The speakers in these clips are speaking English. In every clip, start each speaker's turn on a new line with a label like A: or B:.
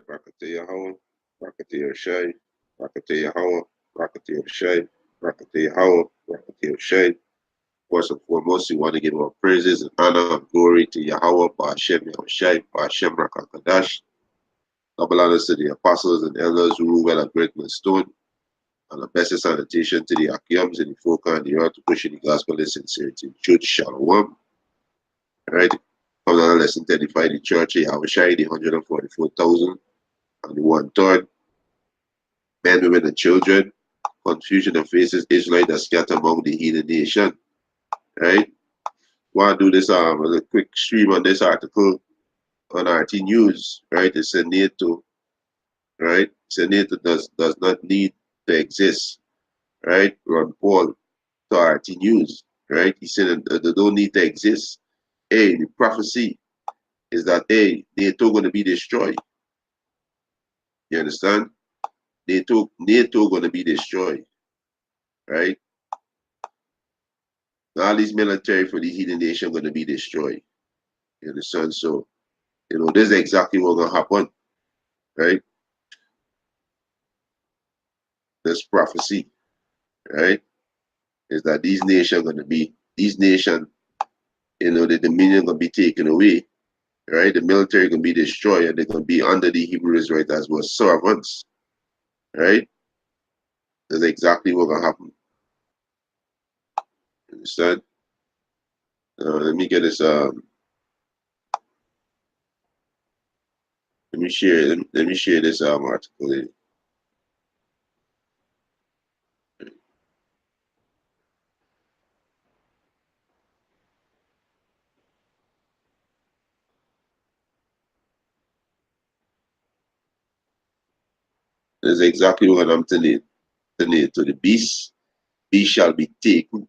A: Rakata Yahweh, Rakata Yashai, Rakata Yahweh, Rakata Yashai, Rakata Yahweh, Rakata Yashai. First and foremost, we want to give our praises and honor and glory to Yahweh, Ba'ashem Yahushai, Ba'ashem Rakakadash. Double honors to the apostles and elders who rule well at great stone, and the best salutation to the Akiams and the folk on the earth to pushing the gospel in sincerity. Church Shalom. All right. Come down, let's identify the church, Yahushai, the 144,000 and the 1/3. Men, women, and children. Confusion that faces Israelite that scatter among the heathen nation. Right? Want to do this a quick stream on this article on RT News. Right? It said NATO. Right? It said NATO does not need to exist. Right? Ron Paul to RT News. Right? He said they don't need to exist. Hey, the prophecy is that NATO going to be destroyed. You understand? NATO going to be destroyed. Right? All these military for the heathen nation going to be destroyed. You understand? So, this is exactly what's going to happen. Right? This prophecy. Right? Is that these nations the dominion going to be taken away. Right? The military going to be destroyed and they're going to be under the Hebrew Israelites as well servants. Right? That's exactly what's going to happen. You understand? Let me get this. Let me share. Let me share this article here. This is exactly what I'm telling you. To the beast shall be taken.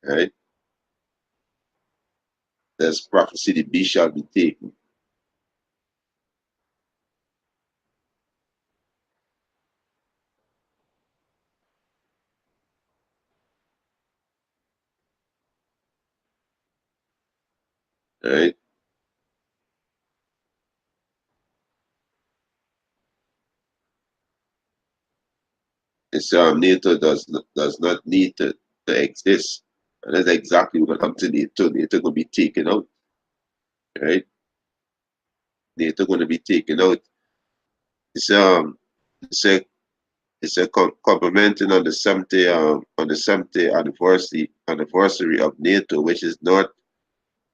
A: Right? There's prophecy. The beast shall be taken. Right? It's NATO does not need to exist. And that's exactly what happened to NATO. NATO going to be taken out. Right? NATO going to be taken out. It's it's a complimenting on the 70th anniversary of NATO, which is North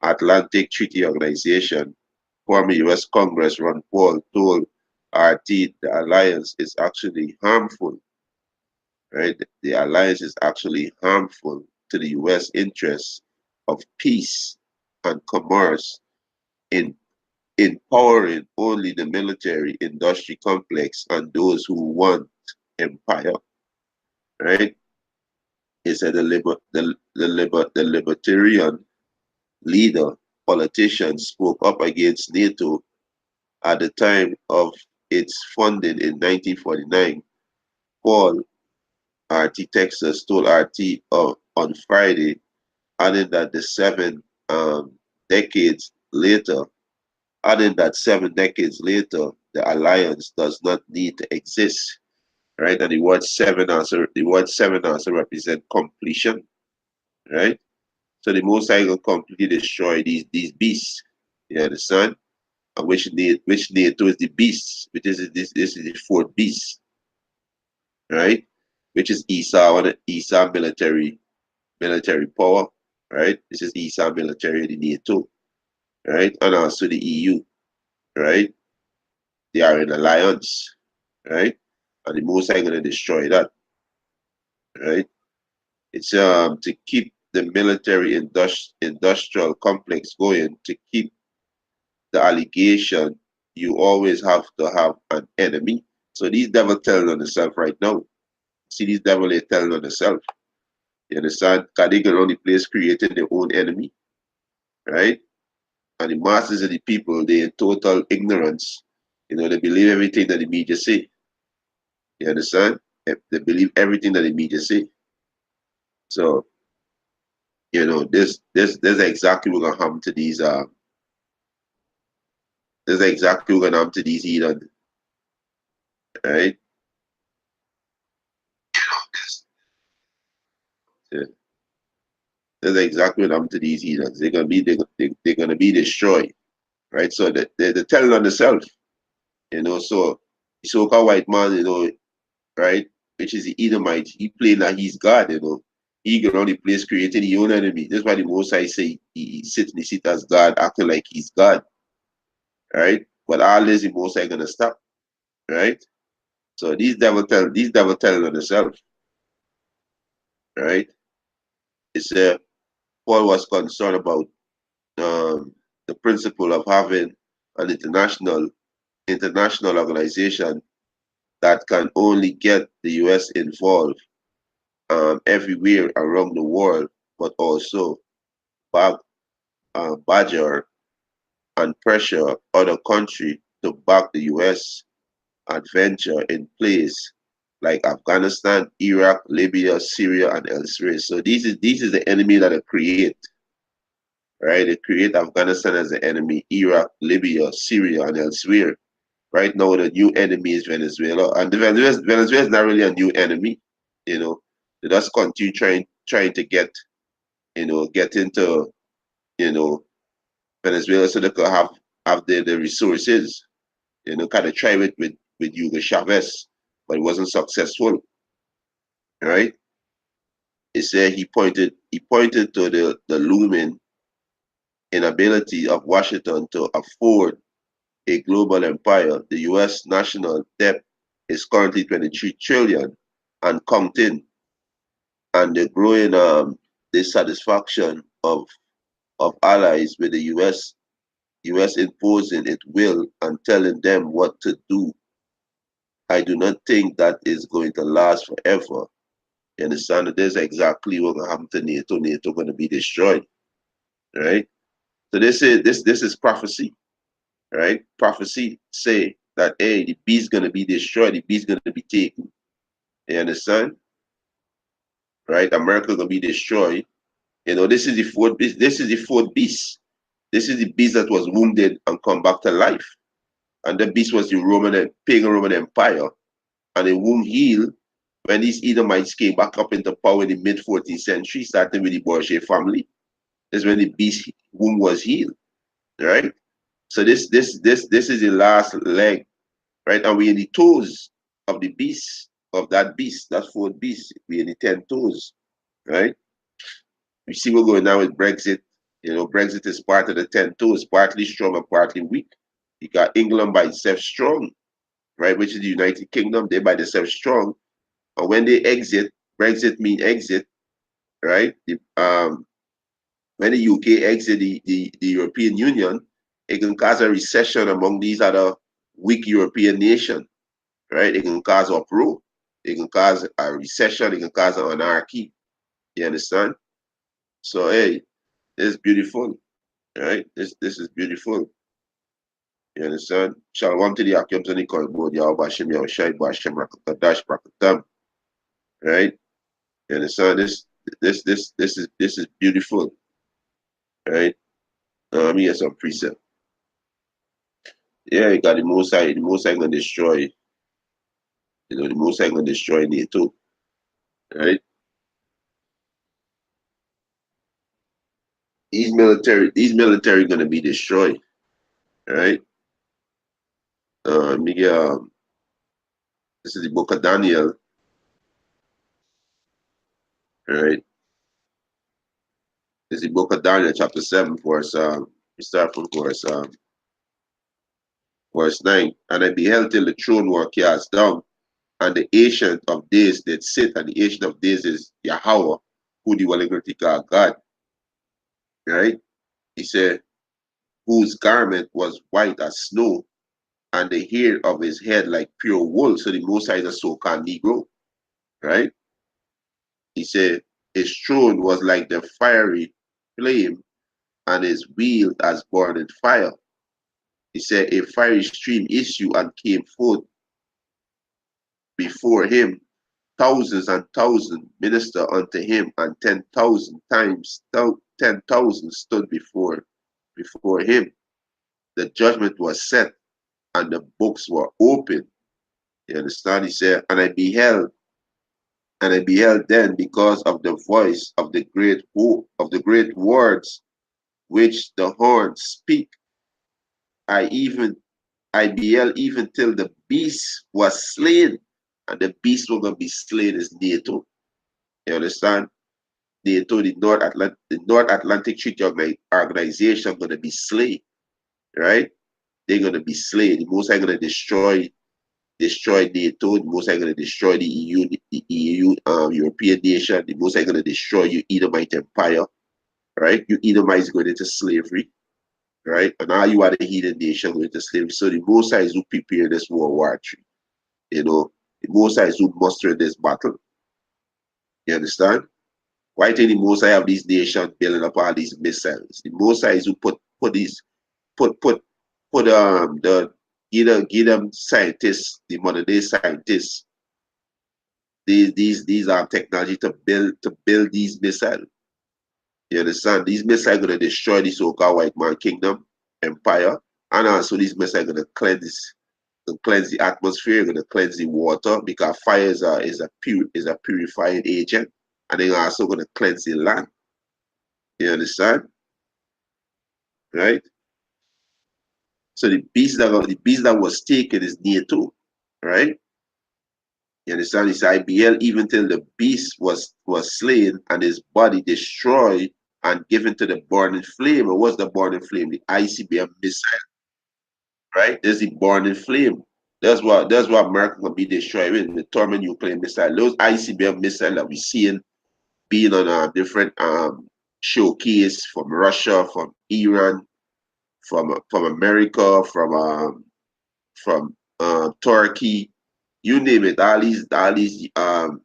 A: Atlantic Treaty Organization. Former U.S. Congress Ron Paul told RT the alliance is actually harmful. Right? The alliance is actually harmful to the U.S. interests of peace and commerce in empowering only the military industry complex and those who want empire. Right? He said the libertarian leader, politician spoke up against NATO at the time of its funding in 1949. Paul, RT Texas, told RT on Friday, adding that decades later, seven decades later, the alliance does not need to exist. Right? And the word seven also represent completion. Right? So the Most High will completely destroy these beasts. You understand? And which NATO is the beast, which is this is the fourth beast. Right? Which is Esau military power. Right? This is Esau military, the NATO. Right? And also the EU. Right? They are in alliance. Right? And the Most High gonna destroy that. Right? It's to keep the military industrial complex going, to keep the allegation, you always have to have an enemy. So these devil telling on themselves right now. See, these devil are telling on themselves. You understand? Because they can only place creating their own enemy. Right? And the masses of the people, they in total ignorance. They believe everything that the media say. You understand? They believe everything that the media say. So, this is exactly what's gonna happen to This is exactly what happened to these heathen, right? Yeah. This is exactly what happened to these heathens. They're gonna be destroyed, right? So they're telling on themselves, So the so-called white man, right, which is the Edomite, he playing that he's God. He can only place creating his own enemy. That's why the Most High say he sits in the seat as God, acting like he's God, right? But all this the Most High gonna stop, right? So these devil telling on themselves, right? It's Paul was concerned about the principle of having an international organization that can only get the US involved everywhere around the world, but also back, badger and pressure other country to back the US adventure in place like Afghanistan, Iraq, Libya, Syria, and elsewhere. So this is the enemy that they create, right? They create Afghanistan as the enemy, Iraq, Libya, Syria, and elsewhere. Right now, the new enemy is Venezuela, and Venezuela is not really a new enemy. You know, they just continue trying to get into you know Venezuela so they could have the resources. Kind of try it with Hugo Chavez, but it wasn't successful. Right? He said he pointed to the looming inability of Washington to afford a global empire. The U.S. national debt is currently 23 trillion and counting, and the growing dissatisfaction of allies with the U.S. imposing its will and telling them what to do. I do not think that is going to last forever. You understand that this is exactly what will happen to NATO. NATO going to be destroyed, right? So this is prophecy, right? Prophecy say that hey, the beast gonna be destroyed, the beast gonna be taken. You understand? Right? America gonna be destroyed. This is the fourth beast. This is the fourth beast. This is the beast that was wounded and come back to life. And the beast was the pagan Roman Empire. And it won't heal when these Edomites came back up into power in the mid 14th century, starting with the Borgia family. That's when the beast womb was healed. Right? So this is the last leg, right? And we're in the toes of the beast, of that beast, that fourth beast. We're in the 10 toes, right? We see what's going on with Brexit. Brexit is part of the 10 toes, partly strong and partly weak. You got England by itself strong, right? Which is the United Kingdom. They by themselves strong. And when they exit, Brexit mean exit, right? When the UK exit the European Union, it can cause a recession among these other weak European nations, right? It can cause uproar. It can cause a recession. It can cause an anarchy. You understand? So, hey, it's beautiful, right? This is beautiful. You understand? Shalom to the Akim to the Korbo, Yao Bashim, Yao Shai, Bashim, Rakatadash, Rakatam, right? You understand? This is beautiful, right? Let me get some precept. Yeah, you got the Most High gonna destroy, the Most High gonna destroy NATO, right? These military gonna be destroyed, right? Me get, this is the book of Daniel, right? This is the book of Daniel, chapter 7, we start from verse 9. And I beheld till the throne were cast down, and the ancient of days did sit, and the ancient of days is Yahweh, who the Walligrity God, right? He said, whose garment was white as snow, and the hair of his head like pure wool. So the Most High is a so-called Negro, right? He said, his throne was like the fiery flame, and his wheel as burning fire. He said, a fiery stream issued and came forth before him. Thousands and thousands minister unto him, and 10,000 times 10,000 stood before him. the judgment was set and the books were opened. You understand? He said, and I beheld then because of the voice of the great words which the horn speak. I even I beheld even till the beast was slain, and the beast was gonna be slain is NATO. You understand? NATO, the North Atlantic Treaty Organization, gonna be slain, right? They're gonna be slain. The Most High gonna destroy NATO. The Most High gonna destroy the EU, European nation. The Most High gonna destroy you Edomite Empire, right? You Edomites going into slavery, right? And now you are the heathen nation going into slavery. So the Most High is who prepare this World War III. You know, the Most High is who muster this battle. You understand? Why do the Most High have these nations building up all these missiles? The Most High is who put the give them scientists, the modern day scientists, these technology to build these missiles. You understand? These missiles are gonna destroy the so-called white man kingdom, empire, and also these missiles are gonna cleanse the atmosphere, gonna cleanse the water because fire is a purifying agent, and they're also gonna cleanse the land. You understand? Right? So the beast that was taken is NATO, right? You understand? It's IBL even till the beast was slain and his body destroyed and given to the burning flame. And what's the burning flame? The ICBM missile, right? There's the burning flame. That's what America can be destroyed with the torment nuclear missile. Those ICBM missiles that we seeing being on a different showcase from Russia, from Iran, from America, from Turkey, you name it. All these ICBM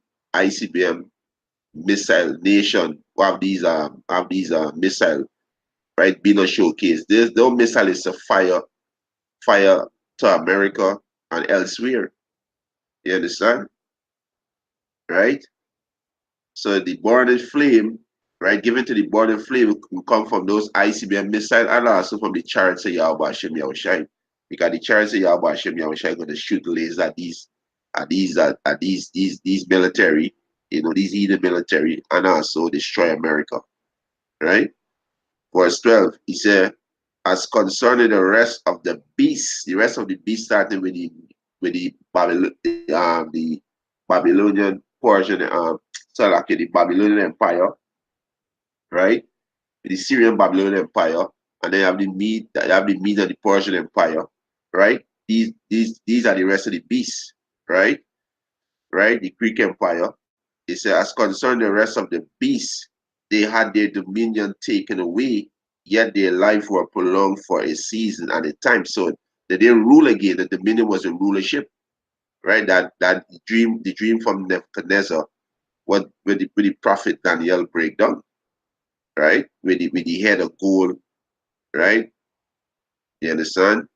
A: missile nation have these missile right being a showcase. There's no missile is a fire to America and elsewhere. You understand? Right? So the burning flame, right, given to the burning flame will come from those ICBM missiles and also from the chariots of Yahweh Hashem Yahushai. Because the chariots of Yahweh Hashem Yahushai are going to shoot lasers at these military, these either military and also destroy America. Right? Verse 12, he said, as concerning the rest of the beasts, the rest of the beasts starting with the Babylonian portion, so like the Babylonian Empire, right? The Syrian Babylonian Empire, and then you have the Medes and the Persian Empire, right? These are the rest of the beasts, right? Right? The Greek Empire. It says, as concerned the rest of the beasts, they had their dominion taken away, yet their life were prolonged for a season and a time. So they didn't rule again. The dominion was a rulership, right? That the dream from Nebuchadnezzar, what with the prophet Daniel break down, right? With the head of gold, right? You understand?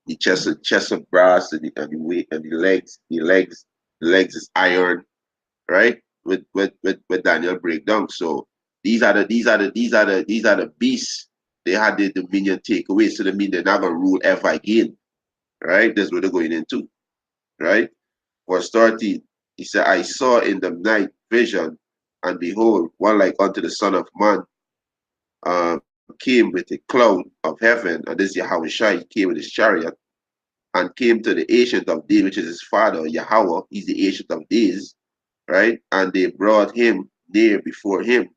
A: The chest of brass and the weight and the legs is iron, right? With Daniel breakdown. So these are the beasts. They had their dominion take away. So that means they're not gonna rule ever again. Right? That's what they're going into. Right? Verse 13. He said, I saw in the night vision, and behold, one like unto the Son of Man came with a cloud of heaven, and this Yahweh Shai came with his chariot, and came to the ancient of days, which is his father, Yahweh. He's the ancient of days, right? And they brought him near before him,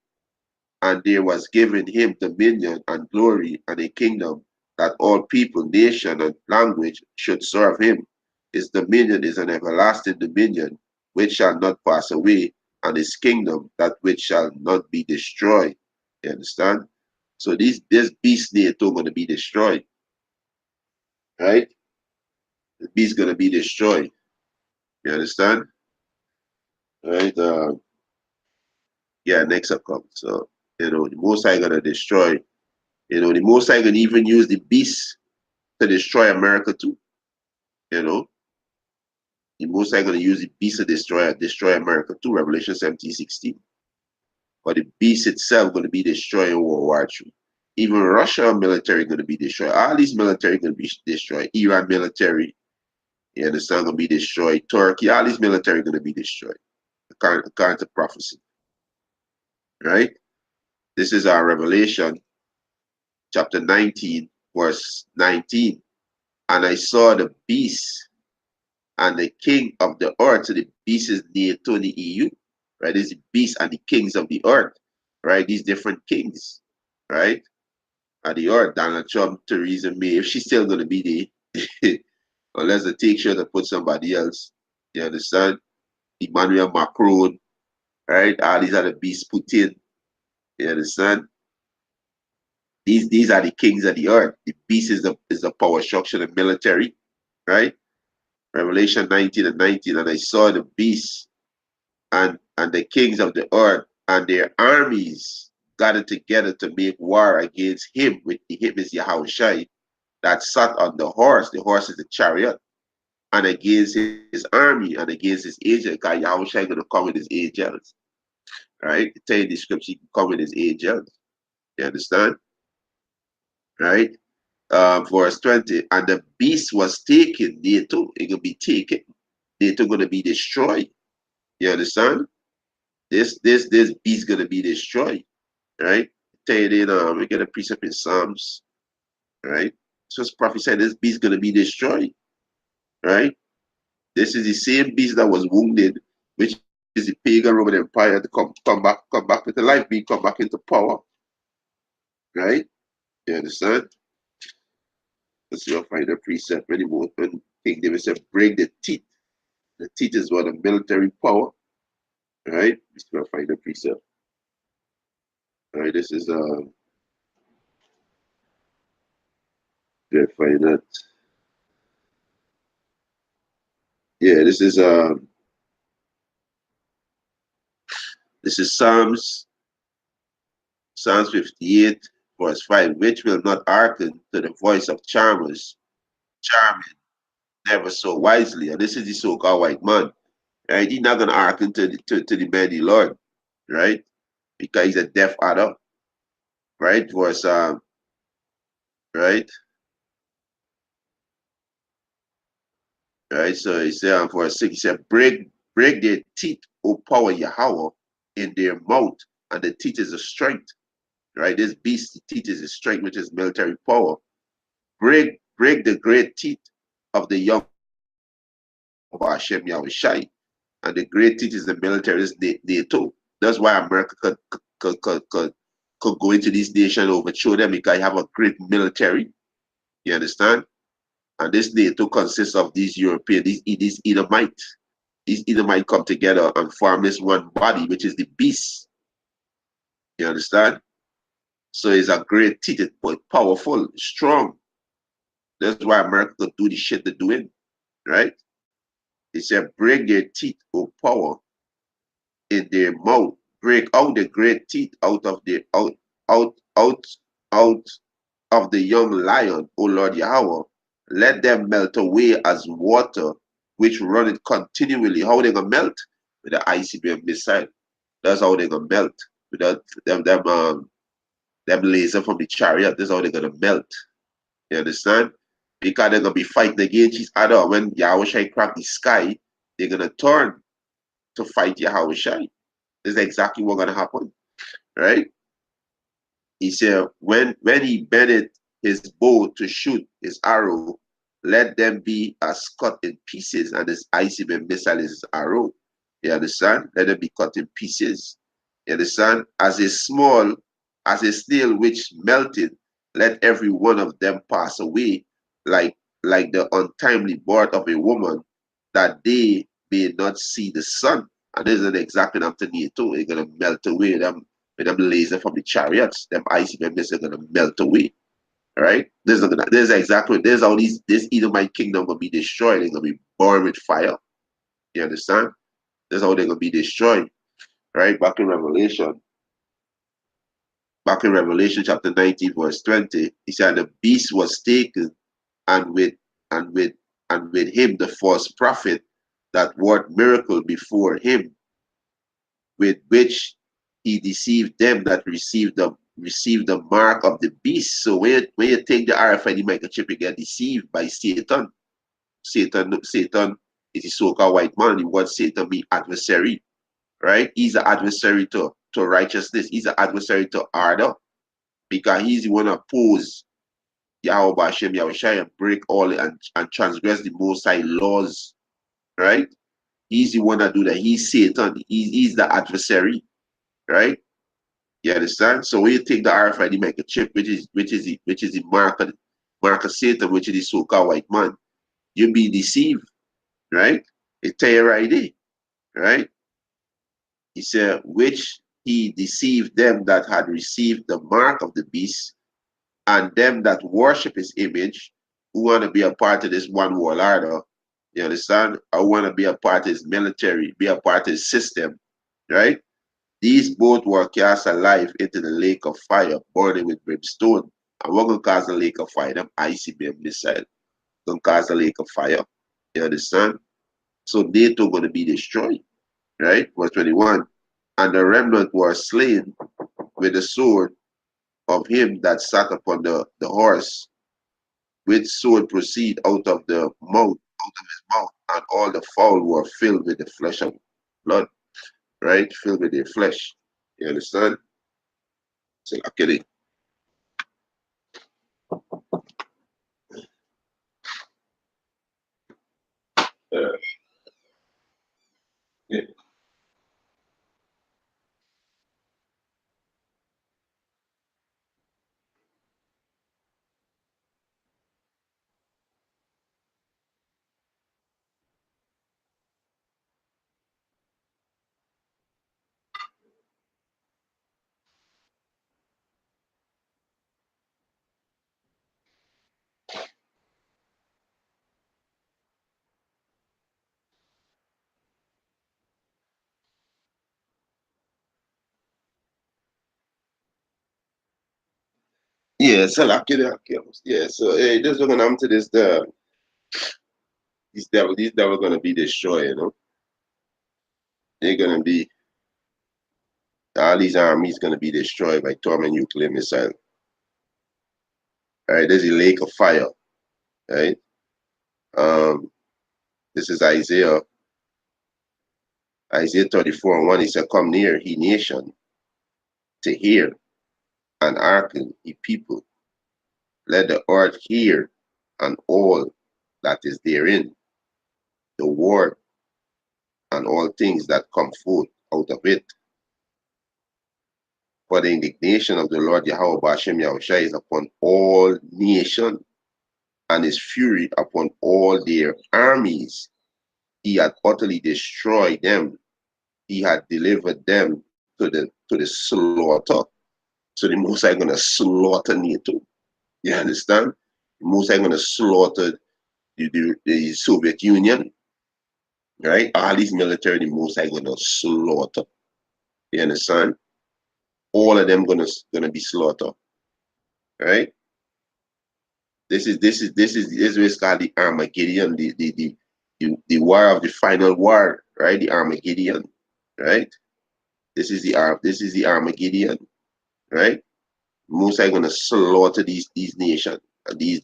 A: and there was given him dominion and glory and a kingdom that all people, nation, and language should serve him. His dominion is an everlasting dominion which shall not pass away, and his kingdom that which shall not be destroyed. You understand? So this beast NATO going to be destroyed, right? The beast going to be destroyed. You understand? Right? Yeah, next up comes. So, the Most High gonna destroy. The Most High gonna even use the beast to destroy America too. You know, the Most High gonna use the beast to destroy America too. Revelation 17:16. But the beast itself gonna be destroying World War III. Even Russia military going to be destroyed. All these military going to be destroyed. Iran military, you understand, going to be destroyed. Turkey, all these military going to be destroyed. According to prophecy, right? This is our Revelation chapter 19, verse 19. And I saw the beast and the king of the earth. So the beast is NATO and the EU, right? This is the beast and the kings of the earth, right? These different kings, right? Of the earth. Donald Trump, Theresa May, if she's still going to be there, unless they take sure to put somebody else. You understand? Emmanuel Macron, right? All these are the beasts put in. You understand? These are the kings of the earth. The beast is the power structure, the military, right? Revelation 19 and 19. And I saw the beast and the kings of the earth and their armies gathered together to make war against him. With him is Yahushua that sat on the horse. The horse is the chariot. And against his army and against his angels. God Yahushua going to come with his angels. Right? Tell you the scripture, he can come with his angels. You understand? Right? Verse 20. And the beast was taken. They too. It will be taken. They too going to be destroyed. You understand? This beast going to be destroyed. Right? Tell you then, we get a precept in Psalms. Right? Just prophesy this beast going to be destroyed. Right? This is the same beast that was wounded, which is the pagan Roman Empire to come back with the life being come back into power. Right? You understand? Let's see, I'll find a precept anymore. When King David said, break the teeth. The teeth is what a military power. Right? Let's see, I'll find a precept. All right, this is find that. Yeah, this is Psalms 58, verse 5, which will not hearken to the voice of charmers, charming never so wisely. And this is the so-called white man. Right? He's not gonna hearken to the man the Lord, right? Because he's a deaf adder, right? Verse right? Right. So he said verse 6, he said, break their teeth, O power Yahweh, in their mouth, and the teeth is a strength. Right? This beast, the teeth is a strength, which is military power. Break the great teeth of the young of Hashem Yahushai. And the great teeth is the military, is NATO. That's why America could go into this nation and overthrow them, because you have a great military. You understand? And this NATO consists of these European, these Edomites. These Edomites come together and form this one body, which is the beast. You understand? So it's a great teeth, but powerful, strong. That's why America could do the shit they're doing, right? He said, break their teeth, O power, in their mouth. Break out the great teeth out of the out of the young lion, O Lord Yahweh. Let them melt away as water, which runneth continually. How they gonna melt? With the ICBM missile. That's how they gonna melt. Without them laser from the chariot. That's how they're gonna melt. You understand? Because they're gonna be fighting against each other. When Yahweh crack the sky, they're gonna turn to fight Yahweh. This is exactly what's gonna happen, right? He said, when he bended his bow to shoot his arrow, let them be as cut in pieces, and his ICBM missile is his arrow. You understand? Let them be cut in pieces. You understand? As a snail which melted, let every one of them pass away, like the untimely birth of a woman, that they may not see the sun. And this is an exact after NATO. They're gonna melt away them with them laser from the chariots. Them icy members are gonna melt away. Right? This is exactly this is how this Edomite kingdom gonna be destroyed. They're gonna be burned with fire. You understand? This is how they're gonna be destroyed. Right? Back in Revelation chapter 19, verse 20, he said the beast was taken, and with and with and with him the false prophet that worked miracle before him, with which he deceived them that received receive the mark of the beast. So when you take the RFID microchip, you get deceived by Satan. Satan is the so-called white man. What Satan means adversary, right? He's an adversary to righteousness. He's an adversary to order because he's the one who oppose Yahweh Hashem Yahushai and break all and transgress the Most High laws, right? He's the one that do that. He's Satan. He's the adversary, right? You understand? So when you take the RFID microchip, which is the mark of Satan, which is the so-called white man, you be deceived, right? It tell you right there, right? He said, which he deceived them that had received the mark of the beast, and them that worship his image, who want to be a part of this one world order. You understand? I want to be a part of his military, be a part of his system, right? These both were cast alive into the lake of fire, burning with brimstone. And what gonna cause the lake of fire? Them icy beam missile gonna cause the lake of fire. You understand? So NATO gonna be destroyed, right? Verse 21. And the remnant were slain with the sword of him that sat upon the horse, which sword proceed out of his mouth, and all the fowl were filled with the flesh of blood, right? Filled with their flesh. You understand? So okay. Yeah. Yeah, so like yeah, so hey, this is gonna happen to these devil gonna be destroyed, you know. They're gonna be all these armies gonna be destroyed by torment nuclear missile. All right, there's a lake of fire, right? Um, this is Isaiah 34 and 1. He said, come near, he nation, to hear and hearken, ye people. Let the earth hear and all that is therein, the word and all things that come forth out of it. For the indignation of the Lord Yahweh Bashem Yahushai is upon all nations, and his fury upon all their armies. He had utterly destroyed them. He had delivered them to the slaughter. So the Most High gonna slaughter NATO. You understand? The Most High gonna slaughter the Soviet Union, right? All these military, the Most High gonna slaughter. You understand? All of them gonna be slaughtered, right? This is what's called the Armageddon, the war of the final war, right? The Armageddon, right? This is the Armageddon, right? Most are gonna slaughter these nations. These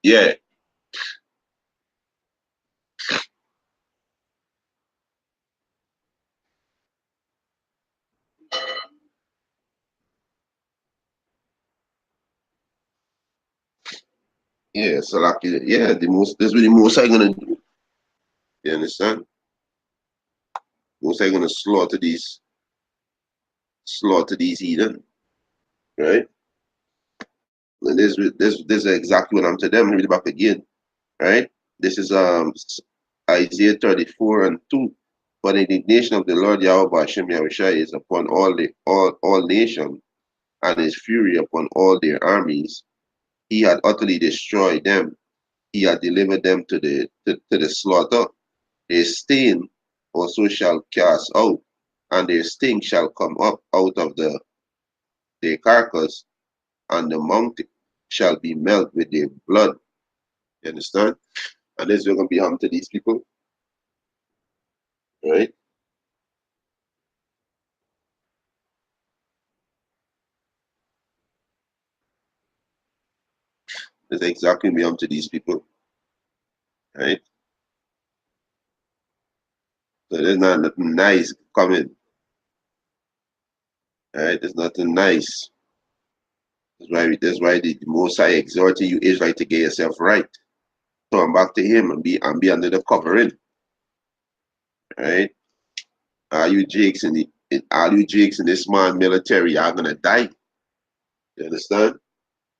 A: yeah. Yeah, so like yeah, that's what the most are gonna do. You understand? Most are gonna slaughter these heathen, right? And this is exactly what I'm to them. Read it back again, right? This is Isaiah 34 and 2. For the indignation of the Lord Yahweh Hashem Yahushai is upon all nations, and his fury upon all their armies. He had utterly destroyed them. He had delivered them to the slaughter. Their stain also shall cast out, and their sting shall come up out of their carcass, and the mountain shall be melted with their blood. You understand? And this is going to be happening to these people, right? That's exactly me to these people, right? So there's not nothing nice coming, right? There's nothing nice. That's why the Most High exhorting you Israel to get yourself right. Turn back to Him and be under the covering, right? All you jakes in this man military, you're gonna die. You understand?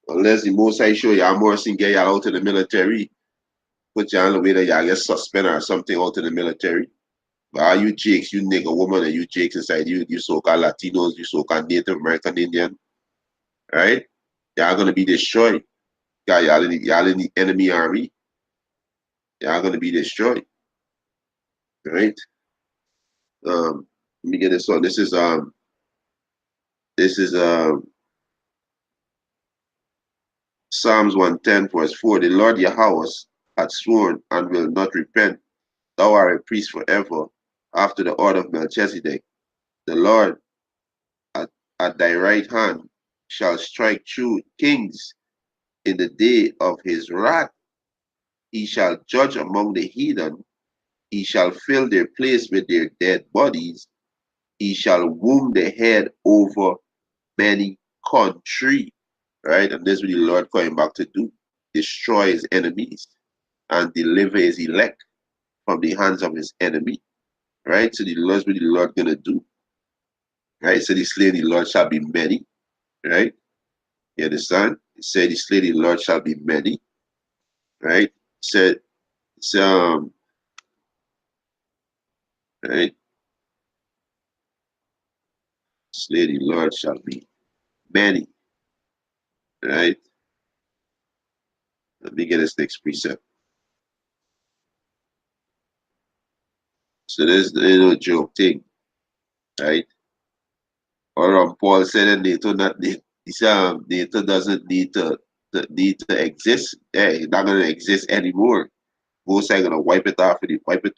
A: Unless the Most High show you more and get you out of the military, put you on the way that you get suspended or something out of the military. But all you jakes, you nigga woman, and you jakes inside you so-called Latinos, you so-called Native American Indian, right? Y'all gonna be destroyed. Y'all in the enemy army. Y'all gonna be destroyed, right? Let me get this one. This is Psalms 110 verse 4. The Lord Yahweh hath sworn and will not repent. Thou art a priest forever, after the order of Melchizedek. The Lord at, at thy right hand shall strike true kings in the day of his wrath. He shall judge among the heathen. He shall fill their place with their dead bodies. He shall wound the head over many country. Right? And this is what the Lord coming back to do. Destroy his enemies and deliver his elect from the hands of his enemy. Right? So that's what the Lord gonna do. Right? So the slain the Lord shall be many. Right? You understand? He said the slain the Lord shall be many. Right? He said, right? Slay the Lord shall be many. Right? Let me get this next precept. So there's no joke thing, right? Or Paul said that NATO not need, NATO doesn't need to exist. Yeah, it's not gonna exist anymore. Most are gonna wipe it off of the wipe it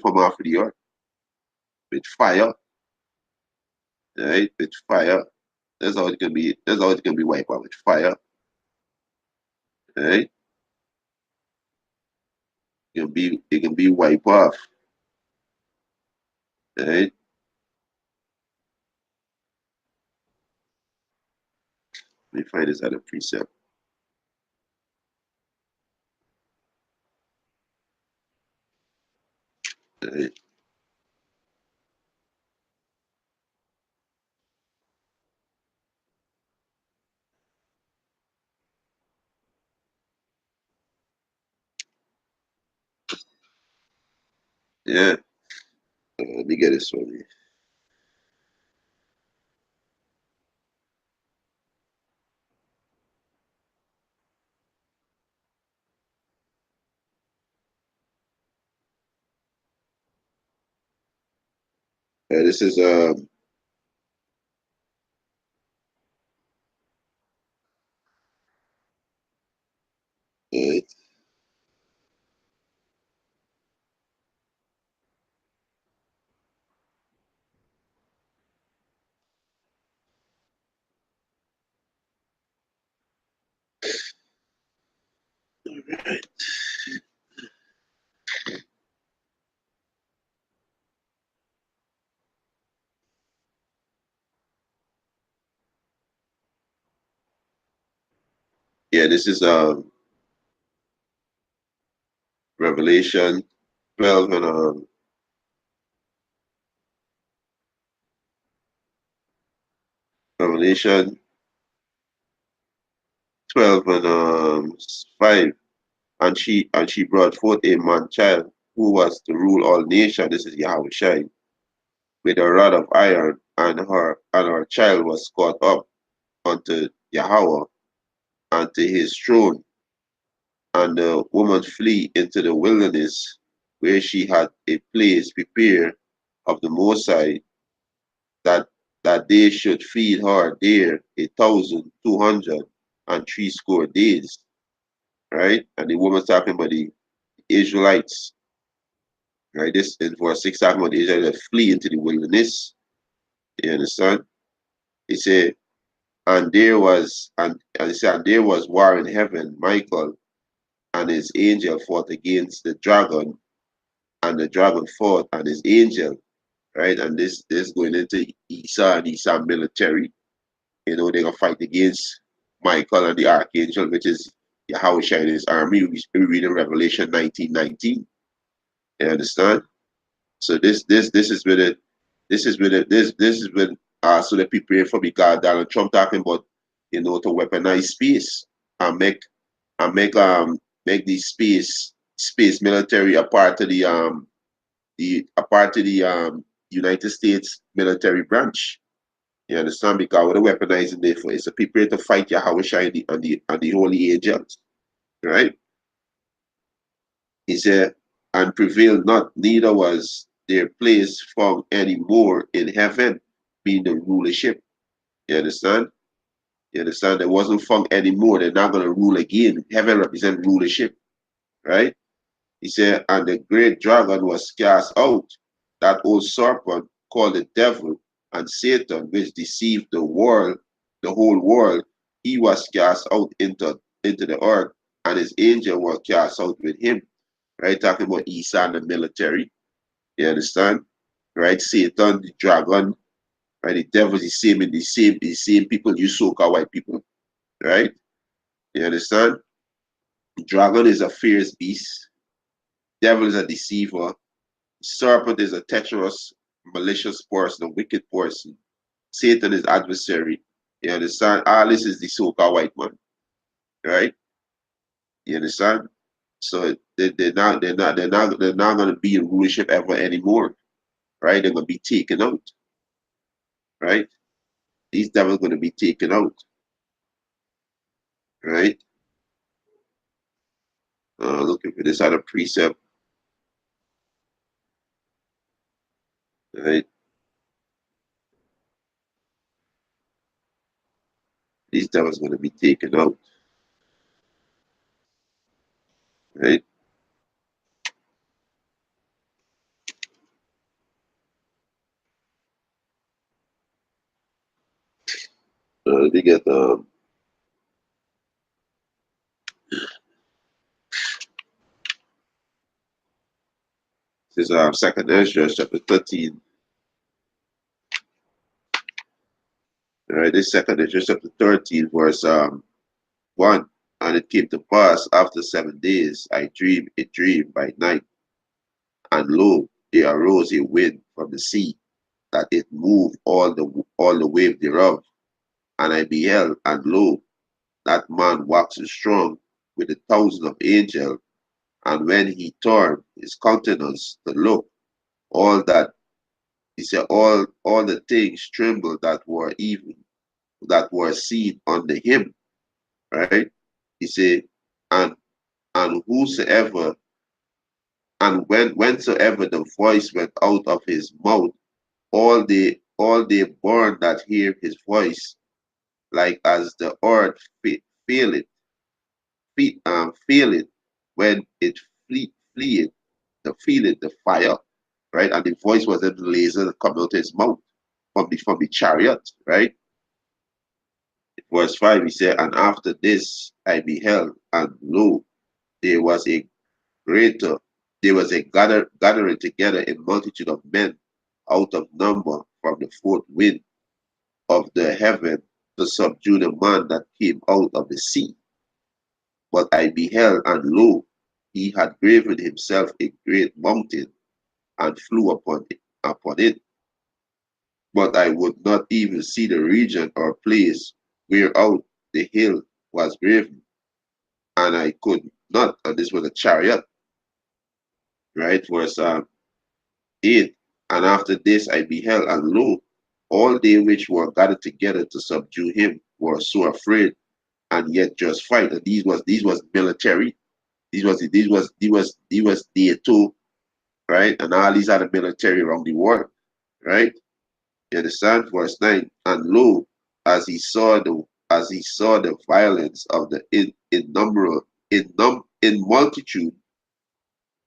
A: from off of the earth with fire, right? With fire. That's how it can be. That's how it can be wiped out with fire, right? It can be wiped off, right? Let me find this other precept. Right? Yeah. Let me get this one. This is uh, yeah, this is Revelation 12 and Revelation 12 and 5. And she brought forth a man child who was to rule all nations. This is Yahweh Shai, with a rod of iron, and her child was caught up unto Yahweh and to his throne. And the woman flee into the wilderness, where she had a place prepared of the Most High, that they should feed her there 1,260 days. Right? And the woman's talking about the Israelites. Right? This in verse 6 talking about the Israelites that flee into the wilderness. You understand? He said, And there was and he said, and there was war in heaven. Michael and his angel fought against the dragon, and the dragon fought and his angel, right? And this going into Esau and Esau military. You know, they're gonna fight against Michael and the archangel, which is Yahweh and his army. We read in Revelation 19:19. You understand? So this is with it. This is when so the people for because Donald Trump talking about, you know, to weaponize space and make the space military a part of the United States military branch. You understand? Because what the weaponizing there for is to prepare to fight Yahweh and the holy angels. Right? He said, and prevailed not, neither was their place found any more in heaven, being the rulership. You understand? You understand? There wasn't found anymore. They're not going to rule again. Heaven represents rulership. Right? He said, and the great dragon was cast out, that old serpent called the devil and Satan, which deceived the world, the whole world. He was cast out into the earth, and his angel were cast out with him. Right? Talking about Esau and the military. You understand? Right? Satan, the dragon, right? The devil is the same people you so-called white people. Right? You understand? The dragon is a fierce beast. Devil is a deceiver. Serpent is a treacherous, malicious person, a wicked person. Satan is adversary. You understand? All this is the so-called white man, right? You understand? So they're not gonna be in rulership ever anymore, right? They're gonna be taken out, right? These devils gonna be taken out, right? Looking for this other precept, right? These devils gonna be taken out, right? They get this is Second Ezra chapter 13. All right, this Second Ezra chapter 13, verse 1. And it came to pass after 7 days, I dreamed a dream by night, and lo, there arose a wind from the sea, that it moved all the wave thereof. And I beheld, and lo, that man waxed strong with 1,000 of angels, and when he turned his countenance to look, all that he said, all the things trembled that were seen under him, right? He said, and and whosoever and whensoever the voice went out of his mouth, all they born that hear his voice, like as the earth feel it, feel it when it fleeth, the feel it, the fire, right? And the voice was in the laser that come out of his mouth from the chariot, right? Verse 5, he said, and after this I beheld, and lo, there was a greater, there was a gathering together a multitude of men out of number from the fourth wind of the heaven to subdue the man that came out of the sea. But I beheld, and lo, he had graven himself a great mountain and flew upon it. But I would not even see the region or place whereout the hill was graven, and I could not. And this was a chariot, right? Verse 8. And after this I beheld, and lo, all they which were gathered together to subdue him were so afraid, and yet just fight. And these was military. These was NATO, right? And all these other military around the world, right? You understand? Verse 9. And lo, as he saw the violence of the in multitude,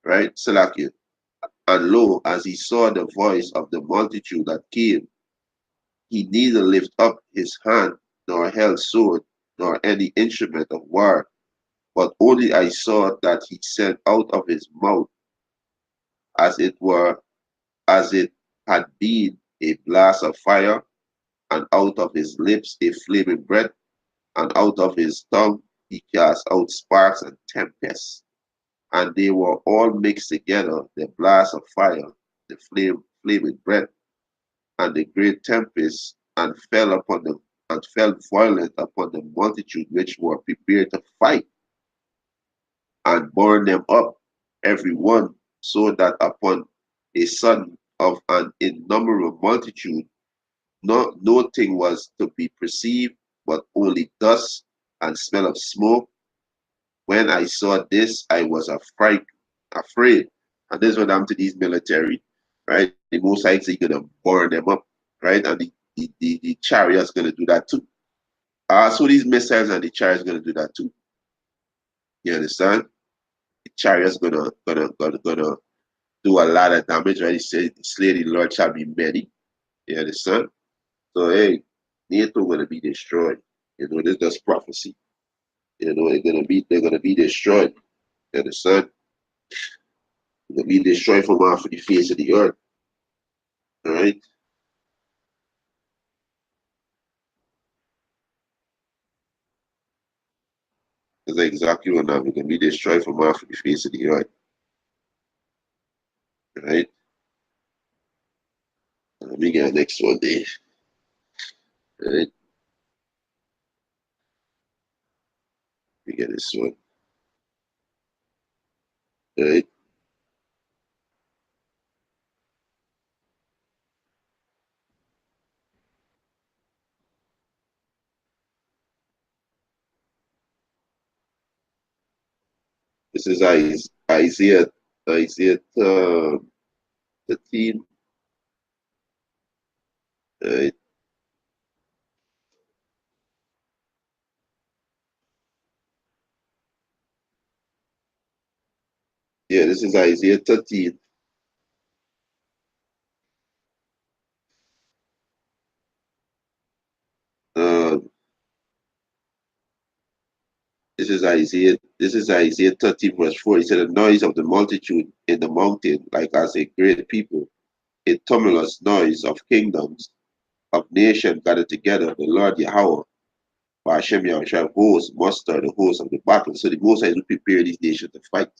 A: right? Salakia. And lo, as he saw the voice of the multitude that came, he neither lift up his hand nor held sword, nor any instrument of war, but only I saw that he sent out of his mouth, as it were, as it had been a blast of fire, and out of his lips a flaming breath, and out of his tongue he cast out sparks and tempests. And they were all mixed together, the blast of fire, the flaming breath, and the great tempest, and fell violent upon the multitude which were prepared to fight, and burned them up, every one, so that upon a sudden of an innumerable multitude, no thing was to be perceived, but only dust and smell of smoke. When I saw this, I was afraid. And this went down to these military, right? The most likely gonna burn them up, right? And the chariots gonna do that too. So these missiles and the chariots gonna do that too. You understand? The chariots gonna do a lot of damage, right? He said, slay the Lord shall be many. You understand? So hey, NATO gonna be destroyed. You know, this is just prophecy. You know, they're gonna be destroyed. You understand? They're gonna be destroyed from off of the face of the earth. All right. That's exactly what now. We're gonna be destroyed from off of the face of the earth. All right. Let me get the next one there. All right. Let me get this one. All right. This is Isaiah 13. All right. Yeah, this is Isaiah 13. Um, This is Isaiah 13, verse 4. He said, the noise of the multitude in the mountain, like as a great people, a tumultuous noise of kingdoms, of nations gathered together, the Lord Yahweh, by Hashem Yahushua, hosts, muster the host of the battle. So the Most High will prepare these nations to fight,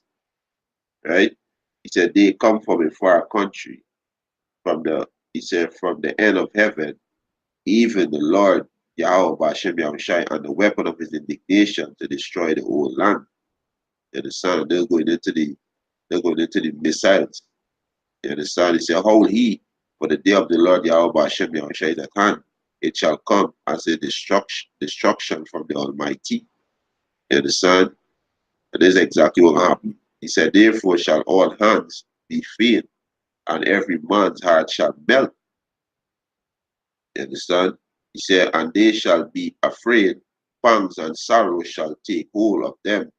A: right? He said, they come from a far country, he said, from the end of heaven, even the Lord Yahweh, by Hashem Yahushua, and the weapon of his indignation to destroy the whole land. You understand? They're going into the missiles. You understand? He said, how will he, for the day of the Lord Yahweh Hashem Yahushua is at hand, it shall come as a destruction from the Almighty. You understand? And this is exactly what happened. He said, therefore shall all hands be faint, and every man's heart shall melt. You understand? He said, and they shall be afraid, pangs and sorrow shall take hold of them.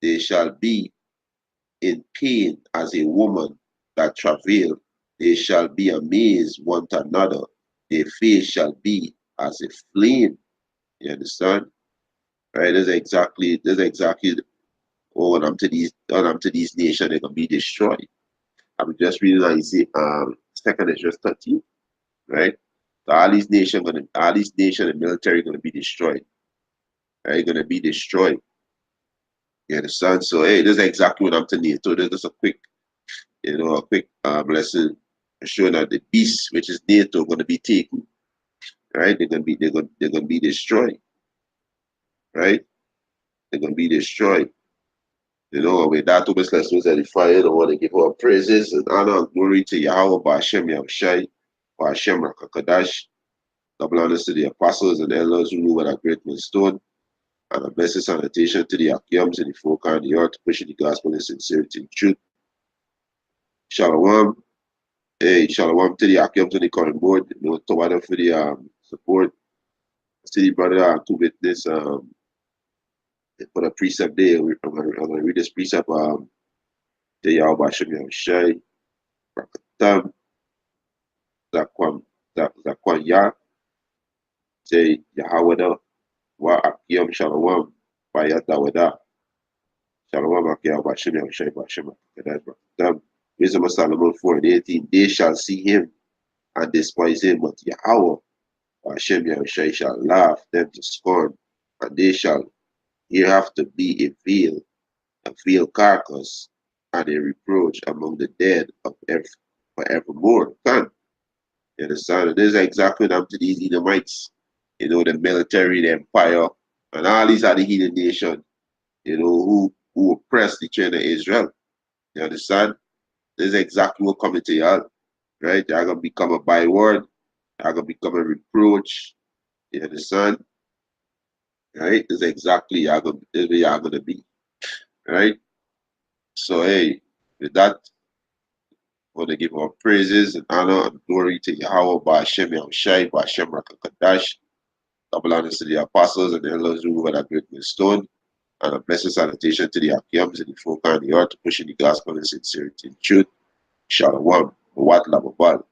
A: They shall be in pain as a woman that travail. They shall be amazed one to another. Their face shall be as a flame. You understand? Right? That's exactly what I'm to these nations, they're gonna be destroyed. I'm just reading Isaiah second is just 13, right? So all these nations and military gonna be destroyed. Right? Gonna be destroyed. You understand? So hey, this is exactly what I'm telling you. So there's just a quick lesson showing that the beast, which is NATO, going to be taken, right? They're gonna be destroyed, right? They're gonna be destroyed. You know, with that, Thomas lessons edify. I want to give our praises and honor and glory to Yahweh, Ba'ashem Yahushai, Ba'ashem Rakakadash. Double honors to the apostles and elders who knew what a great millstone, and a blessed sanitation to the Akiams and the folk and the earth, pushing the gospel in sincerity and truth. Shalom. Hey, shalom to the Akiams and the current board. You know, to for the support. City brother to witness for the precept there. I'm gonna read this precept the Yahweh Shem Yahushai, Rakatam, Zakwan Ya, say Yahawada wa Akim Shalom Bayata Wada Shalom Akia Bashim Shai Bashim Kadam Wisdom of Solomon 4:18. They shall see him and despise him, but Yahweh Hashem Yahushai shall laugh them to scorn, and they shall hereafter be a veil carcass, and a reproach among the dead of forevermore. Can you understand? And this is exactly what happened to these Edomites. You know, the military, the empire, and all these other heathen nations, you know, who oppressed the children of Israel. You understand? This is exactly what coming to y'all. Right? They're gonna become a byword, they're gonna become a reproach. You understand? Right? This is exactly this is where you're gonna be. Right? So hey, with that, I want to give our praises and honor and glory to Yahweh Ba'ashem Yahushai, Ba'ashem Rakakadash, double honors to the apostles and the elders who were that great stone, and a blessed salutation to the Akiams and the folk on the earth pushing the gospel in sincerity and truth. Shalom. Wat Lababal.